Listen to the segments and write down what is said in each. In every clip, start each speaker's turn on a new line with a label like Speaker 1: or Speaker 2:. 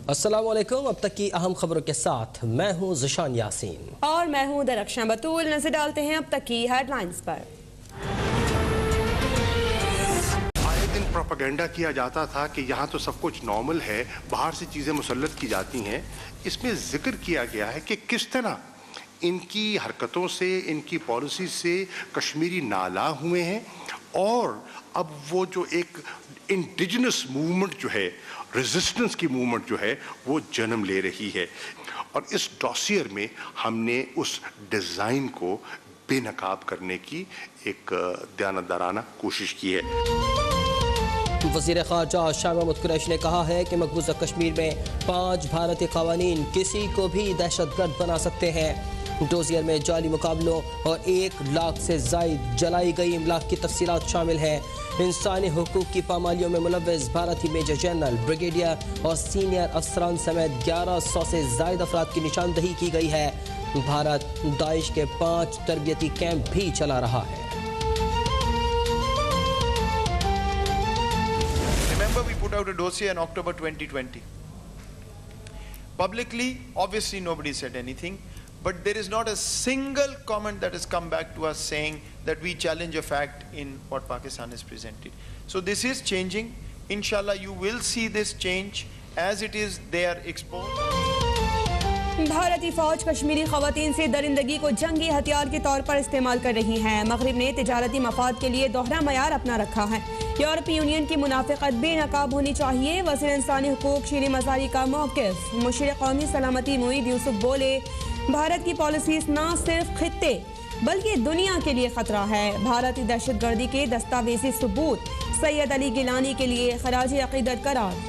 Speaker 1: अस्सलामुअलैकुम। अब तक की अहम खबरों के साथ मैं हूं ज़िशान यासीन
Speaker 2: और मैं हूं दरख्शां बतूल। नजर डालते हैं अब तक की हेडलाइंस पर।
Speaker 3: आए दिन प्रोपेगेंडा किया जाता था कि यहाँ तो सब कुछ नॉर्मल है, बाहर से चीज़ें मुसल्लत की जाती हैं। इसमें जिक्र किया गया है कि किस तरह इनकी हरकतों से, इनकी पॉलिसी से कश्मीरी नाला हुए हैं और अब वो जो एक इंडिजिनस मूवमेंट जो है, रेजिस्टेंस की मूवमेंट जो है, वो जन्म ले रही है। और इस डॉसियर में हमने उस डिज़ाइन को बेनकाब करने की एक दयानतदाराना कोशिश की है।
Speaker 1: वज़ीर ख़ारजा शाह महमूद कुरैशी ने कहा है कि मकबूजा कश्मीर में 5 भारतीय क़वानीन किसी को भी दहशतगर्द बना सकते हैं। डोजियर में जाली मुकाबलों और 1 लाख से ज़ायद जलाई गई इमलाक की तफसीलात शामिल हैं। इंसानी हुकूक की पामालियों में मुलव्वस भारतीय मेजर जनरल, ब्रिगेडियर और सीनियर अफसरान समेत 1100 से ज़ायद अफराद की निशानदही की गई है। भारत दाइश के 5 तरबियती कैंप भी चला रहा है।
Speaker 4: Remember, we put out a dossier in October 2020. Publicly, obviously nobody said anything, but there is not a single comment that has come back to us saying that we challenge a fact in what Pakistan has presented. So this is changing. Inshallah, you will see this change as it is there exposed.
Speaker 2: भारतीय फौज कश्मीरी खवातीन से दरिंदगी को जंगी हथियार के तौर पर इस्तेमाल कर रही है। मगरिब ने तिजारती मफाद के लिए दोहरा मयार अपना रखा है। यूरोपीय यूनियन की मुनाफिकत बेनकाब होनी चाहिए। वज़ीर इंसानी हुकूक शीरी मज़ारी का मौक़िफ़। मुशीर कौमी सलामती मुईद यूसुफ बोले, भारत की पॉलिसीज़ न सिर्फ खित्ते बल्कि दुनिया के लिए खतरा है। भारतीय दहशतगर्दी के दस्तावेजी सबूत सैयद अली गिलानी के लिए खराज अक़ीदत करार।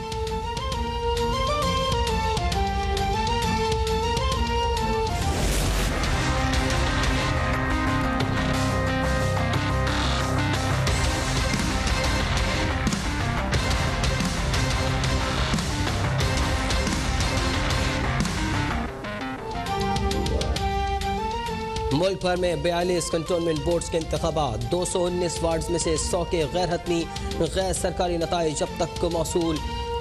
Speaker 1: मुल्क भर में 42 कंटोनमेंट बोर्ड्स के इंतखाबात, 219 वार्ड्स में से 100 के गैर हतमी गैर सरकारी नताइज अब तक को मौसूल।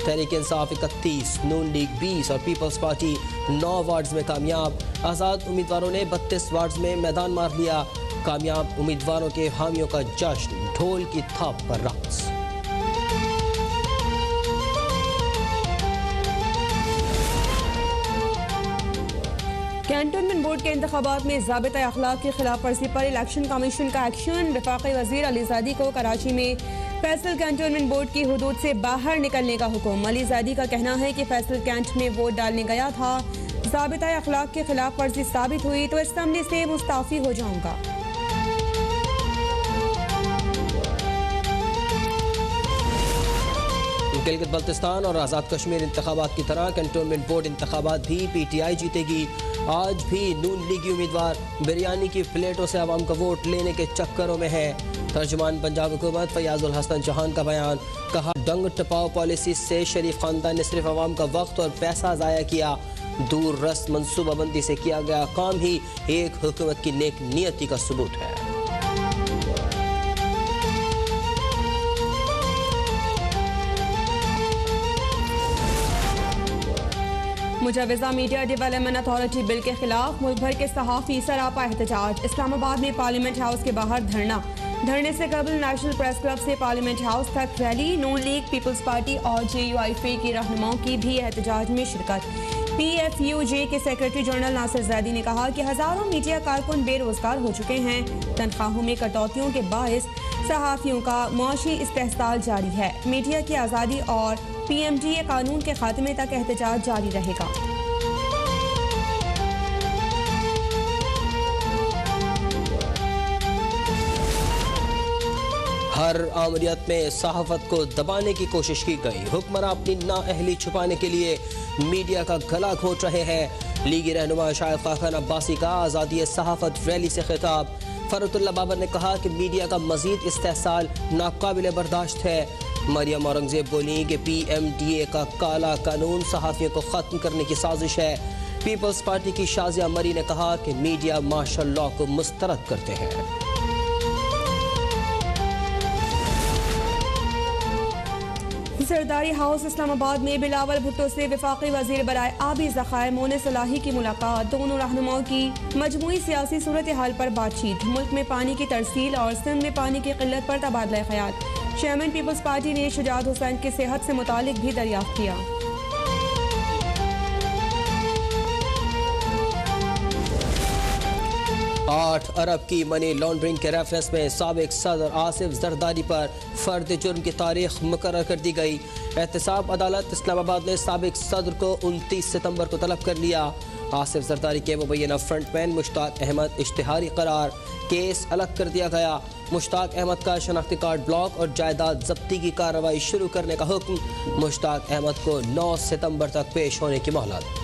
Speaker 1: तहरीक इंसाफ 31, नून लीग 20 और पीपल्स पार्टी 9 वार्ड्स में कामयाब। आज़ाद उम्मीदवारों ने 32 वार्ड्स में मैदान मार लिया। कामयाब उम्मीदवारों के हामियों का जश्न, ढोल की थाप पर रक्स।
Speaker 2: कैंटोनमेंट बोर्ड के इंतखाबात में ज़ाबिता अखलाक की खिलाफ वर्जी पर इलेक्शन कमीशन का एक्शन। वफाकी वज़ीर अलीज़ादी को कराची में फैसल कैंटोनमेंट बोर्ड की हुदूद से बाहर निकलने का हुक्म। अलीज़ादी का कहना है कि फैसल कैंट में वोट डालने गया था, ज़ाबिता अखलाक की खिलाफ वर्जी साबित हुई तो असम्बली से मुस्ताफ़ी हो जाऊँगा।
Speaker 1: गिलगित बल्तिस्तान और आज़ाद कश्मीर इंतखाबात की तरह कैंटोनमेंट बोर्ड इंतखाबात भी PTI जीतेगी। आज भी नून लीगी उम्मीदवार बिरयानी की प्लेटों से आवाम का वोट लेने के चक्करों में है। तर्जुमान पंजाब हुकूमत फयाजुल हसन चौहान का बयान, कहा डंग टपाओ पॉलिसी से शरीफ खानदान ने सिर्फ आवाम का वक्त और पैसा ज़ाया किया। दूर रस मनसूबाबंदी से किया गया काम ही एक हुकूमत की नेक नियति का सबूत है।
Speaker 2: मुजवज़ा मीडिया डेवलपमेंट अथॉरिटी बिल के खिलाफ मुल्क भर के सहाफ़ी सरापा एहतजाज। इस्लामाबाद में पार्लियामेंट हाउस के बाहर धरने से कबल नेशनल प्रेस क्लब से पार्लियामेंट हाउस तक रैली। नून लीग, पीपल्स पार्टी और JUIF की रहनुमाओं की भी एहतजाज में शिरकत। PFUJ के सेक्रेटरी जनरल नासिर ज़ैदी ने कहा कि हज़ारों मीडिया कारकुन बेरोजगार हो चुके हैं। तनख्वाहों में कटौतियों के बायस सहाफ़ियों का मुआशी इस्तेहसाल जारी है। मीडिया की आज़ादी और PMDA कानून के खात्मे तक एहतजाज जारी रहेगा।
Speaker 1: हर आमरीत में सहाफत को दबाने की कोशिश की गई। हुक्मरान अपनी नाअहली छुपाने के लिए मीडिया का गला घोंट रहे हैं। लीगी रहनुमा शायद खान अब्बासी का आज़ादी सहाफत रैली से खिताब। फरतुल्ला बाबर ने कहा कि मीडिया का मजीद इस्तेहसाल नाकाबिल बर्दाश्त है। मरियम औरंगजेब बोली कि PMDA का काला कानून सहाफ़ियों को ख़त्म करने की साजिश है। पीपल्स पार्टी की शाजिया मरी ने कहा कि मीडिया मार्शल लॉ को मुस्तरद करते हैं।
Speaker 2: जरदारी हाउस इस्लामाबाद में बिलावल भुट्टो से वफाकी वजीर बराए आबी ज़खायर मोने सलाही की मुलाकात। दोनों रहनुमाओं की मजमूई सियासी सूरत हाल पर बातचीत। मुल्क में पानी की तरसील और सिंध में पानी की किल्लत पर तबादला ख्याल। चेयरमैन पीपल्स पार्टी ने शुजात हुसैन की सेहत से मुतालिक भी दरियाफ्त किया।
Speaker 1: 8 अरब की मनी लॉन्ड्रिंग के रेफरेंस में साबिक सदर आसिफ जरदारी पर फर्द जुर्म की तारीख मुकर्रर कर दी गई। एहतसाब अदालत इस्लामाबाद ने साबिक सदर को 29 सितंबर को तलब कर लिया। आसिफ जरदारी के मुबैना फ्रंटमैन मुश्ताक अहमद इश्तिहारी करार, केस अलग कर दिया गया। मुश्ताक अहमद का शनाख्ती कार्ड ब्लॉक और जायदाद जब्ती की कार्रवाई शुरू करने का हुक्म। मुश्ताक अहमद को 9 सितंबर तक पेश होने की मोहलत।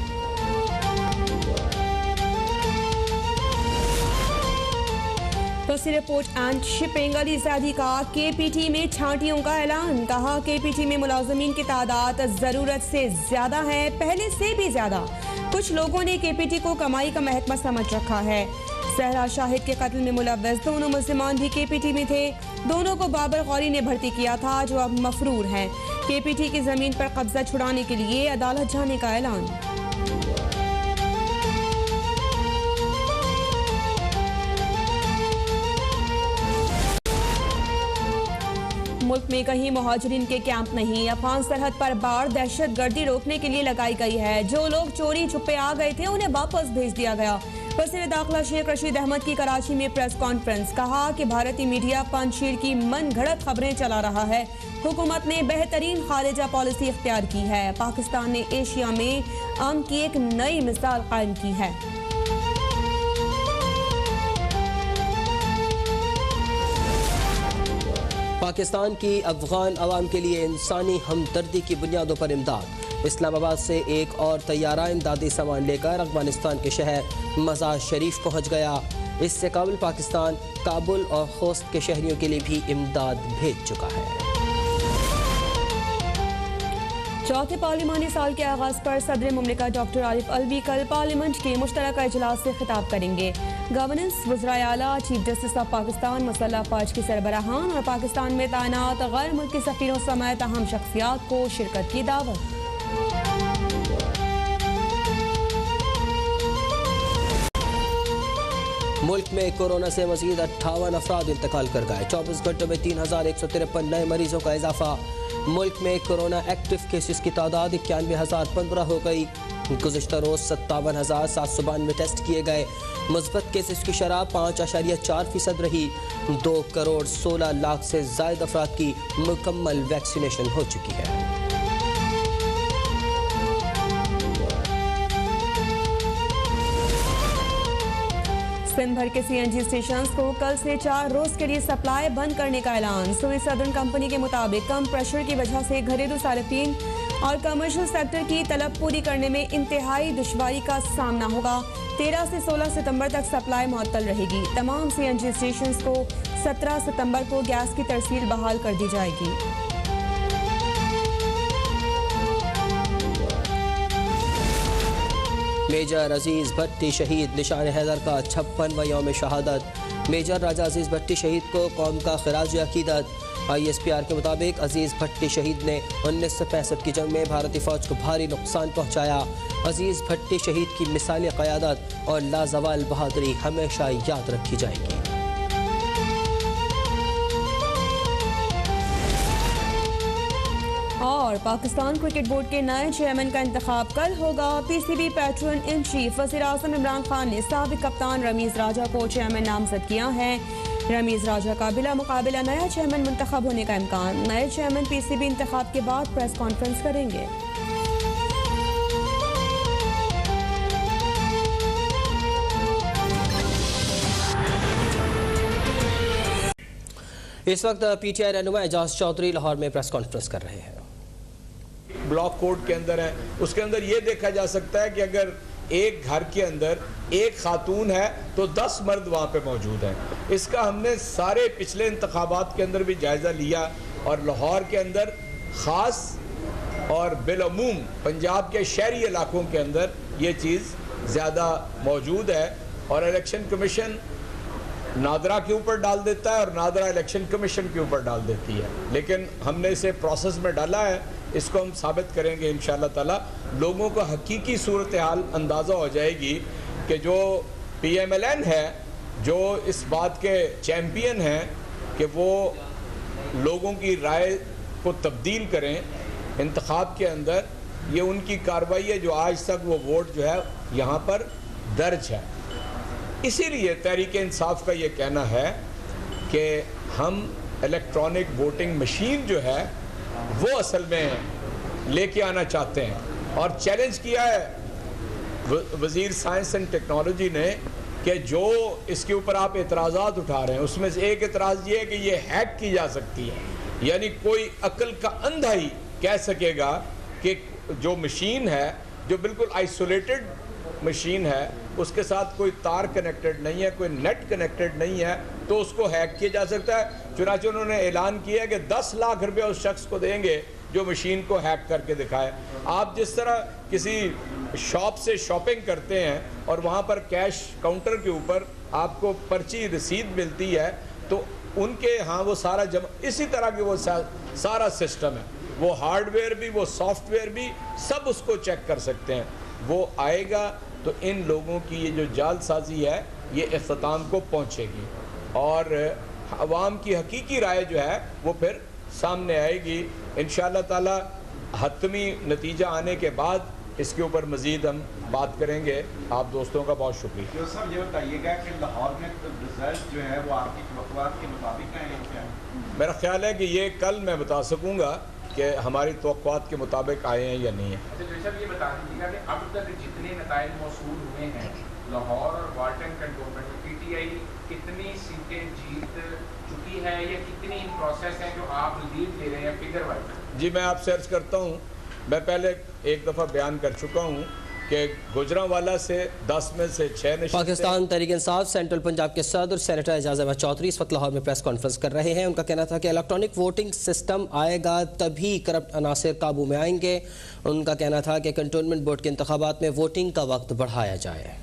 Speaker 2: वज़ीर port and shipping Ali Zaidi का KPT में छांटियों का ऐलान। कहा KPT में मुलाजमीन की तादाद ज़रूरत से ज़्यादा है, पहले से भी ज़्यादा। कुछ लोगों ने KPT को कमाई का महकमा समझ रखा है। सहरा शाहिद के कत्ल में मुलव्वस दोनों मुसलमान भी KPT में थे। दोनों को बाबर गौरी ने भर्ती किया था, जो अब मफरूर हैं। KPT की ज़मीन पर कब्जा छुड़ाने के लिए अदालत जाने का ऐलान। मुल्क में कहीं मुहाजिरीन के कैंप नहीं। अफगान सरहद पर बाढ़ दहशत गर्दी रोकने के लिए लगाई गई है। जो लोग चोरी छुपे आ गए थे उन्हें वापस भेज दिया गया। वज़ीर दाखिला शेख रशीद अहमद की कराची में प्रेस कॉन्फ्रेंस। कहा कि भारतीय मीडिया पंजशीर की मन घड़त खबरें चला रहा है। हुकूमत ने बेहतरीन खारिजा पॉलिसी इख्तियार की है। पाकिस्तान ने एशिया में अमन की एक नई मिसाल कायम की है।
Speaker 1: पाकिस्तान की अफगान अवाम के लिए इंसानी हमदर्दी की बुनियादों पर इमदाद। इस्लामाबाद से एक और तैयारा इमदादी सामान लेकर अफगानिस्तान के शहर मज़ार शरीफ पहुँच गया। इससे कबल पाकिस्तान काबुल और खोस्त के शहरियों के लिए भी इमदाद भेज चुका है।
Speaker 2: चौथे पार्लिमानी साल के आगाज पर सदर मुमलिकत डॉक्टर आरिफ अलवी कल पार्लियामेंट के मुश्तरका इजलास से खिताब करेंगे। गवर्नेंस, वज़राए आला, चीफ जस्टिस ऑफ पाकिस्तान, मसल्ह फौज के सरबराहान और पाकिस्तान में तैनात गैर मुल्की सफ़ीरों समेत अहम शख्सियात को शिरकत की दावत।
Speaker 1: मुल्क में कोरोना से मजीद 58 अफराद इंतकाल कर गए। 24 घंटों में 3153 नए मरीजों का इजाफा। मुल्क में कोरोना एक्टिव केसेस की तादाद 91,015 हो गई। गुज़िश्ता रोज़ 57,792 टेस्ट किए गए। मुस्बत केसेस की शरह 5.4% रही। 2 करोड़ 16 लाख से ज़ायद अफराद की मुकम्मल वैक्सीनेशन हो चुकी है।
Speaker 2: सिंध भर के CNG स्टेशन को कल से 4 रोज के लिए सप्लाई बंद करने का ऐलान। सुई सदर्न कंपनी के मुताबिक कम प्रेशर की वजह से घरेलू सार्फिन और कमर्शियल सेक्टर की तलब पूरी करने में इंतहाई दुश्वारी का सामना होगा। 13 से 16 सितंबर तक सप्लाई मुअत्तल रहेगी। तमाम CNG स्टेशन को 17 सितंबर को गैस की तरसील बहाल कर दी जाएगी।
Speaker 1: मेजर अजीज भट्टी शहीद निशान हैदर का 56वां यौम शहादत। मेजर राजा अजीज भट्टी शहीद को कौम का खिराज अकीदत। ISPR के मुताबिक अजीज भट्टी शहीद ने 1965 की जंग में भारतीय फौज को भारी नुकसान पहुँचाया। अजीज भट्टी शहीद की मिसाल क़यादत और लाजवाल बहादुरी हमेशा याद रखी जाएगी।
Speaker 2: और पाकिस्तान क्रिकेट बोर्ड के नए चेयरमैन का इंतखाब कल होगा। PCB पैट्रन इन चीफ वज़ीर आज़म इमरान खान ने साबिक कप्तान रमीज़ राजा को चेयरमैन नामजद किया है। रमीज़ राजा का बिला मुकाबला नया चेयरमैन मुंतखब होने का इम्कान। नए चेयरमैन PCB इंतखाब के बाद प्रेस कॉन्फ्रेंस करेंगे।
Speaker 1: इस वक्त PTI रहनुमा एजाज चौधरी लाहौर में प्रेस कॉन्फ्रेंस कर रहे हैं।
Speaker 5: ब्लॉक कोड के अंदर है, उसके अंदर ये देखा जा सकता है कि अगर एक घर के अंदर एक खातून है तो 10 मर्द वहाँ पे मौजूद हैं। इसका हमने सारे पिछले इंतखाबात के अंदर भी जायज़ा लिया और लाहौर के अंदर ख़ास और बिलअमूम पंजाब के शहरी इलाकों के अंदर ये चीज़ ज़्यादा मौजूद है। और इलेक्शन कमीशन नादरा के ऊपर डाल देता है और नादरा इलेक्शन कमीशन के ऊपर डाल देती है। लेकिन हमने इसे प्रोसेस में डाला है, इसको हम साबित करेंगे इंशाअल्लाह ताला। लोगों को हकीकी सूरत हाल अंदाज़ा हो जाएगी कि जो PMLN है, जो इस बात के चैम्पियन हैं कि वो लोगों की राय को तब्दील करें इंतखाब के अंदर, ये उनकी कार्रवाई है जो आज तक वो वोट जो है यहाँ पर दर्ज है। इसीलिए तहरीक इंसाफ का ये कहना है कि हम इलेक्ट्रॉनिक वोटिंग मशीन जो है वो असल में लेके आना चाहते हैं और चैलेंज किया है वज़ीर साइंस एंड टेक्नोलॉजी ने कि जो इसके ऊपर आप एतराज़ात उठा रहे हैं उसमें से एक एतराज़ ये है कि ये हैक की जा सकती है। यानी कोई अक्ल का अंधा ही कह सकेगा कि जो मशीन है, जो बिल्कुल आइसोलेटेड मशीन है, उसके साथ कोई तार कनेक्टेड नहीं है, कोई नेट कनेक्टेड नहीं है, तो उसको हैक किया जा सकता है। चुनांचे उन्होंने ऐलान किया है कि 10 लाख रुपया उस शख्स को देंगे जो मशीन को हैक करके दिखाए। आप जिस तरह किसी शॉप से शॉपिंग करते हैं और वहाँ पर कैश काउंटर के ऊपर आपको पर्ची रसीद मिलती है, तो उनके यहाँ वो सारा जमा, इसी तरह की वो सारा सिस्टम है, वो हार्डवेयर भी, वो सॉफ्टवेयर भी, सब उसको चेक कर सकते हैं। वो आएगा तो इन लोगों की ये जो जालसाजी है ये इख्तिताम को पहुँचेगी और अवाम की हकीकी राय जो है वो फिर सामने आएगी इंशाअल्लाह ताला। हतमी नतीजा आने के बाद इसके ऊपर मज़ीद हम बात करेंगे। आप दोस्तों का बहुत शुक्रिया।
Speaker 6: तो साहब ये बताइएगा कि लाहौर में रिजल्ट जो है वो आपकी तवक्कुआत के मुताबिक है क्या?
Speaker 5: मेरा ख्याल है कि ये कल मैं बता सकूँगा कि हमारी तवक्कुआत के मुताबिक आए हैं या नहीं है।
Speaker 7: अच्छा तो साहब ये बता दीजिएगा कि अब तक जितने नताइज मौसूल हुए हैं लाहौर और वाल्टन कंटोनमेंट में PTI कितनी सीटें जीत चुकी है या कितनी इन प्रोसेस हैं जो आप लीड ले रहे हैं फिगर वाइज?
Speaker 5: जी मैं आपसे अर्ज़ करता हूँ, मैं पहले एक दफ़ा बयान कर चुका हूँ कि गुजरांवाला से 10 में से 6 नशीं।
Speaker 1: पाकिस्तान तहरीक इंसाफ सेंट्रल पंजाब के सदर सेनेटर एजाज अहमद चौधरी इस वक्त लाहौर में प्रेस कॉन्फ्रेंस कर रहे हैं। उनका कहना था कि इलेक्ट्रॉनिक वोटिंग सिस्टम आएगा तभी करप्ट अनासर काबू में आएंगे। उनका कहना था कि कंटोनमेंट बोर्ड के इंतखाबात में वोटिंग का वक्त बढ़ाया जाए।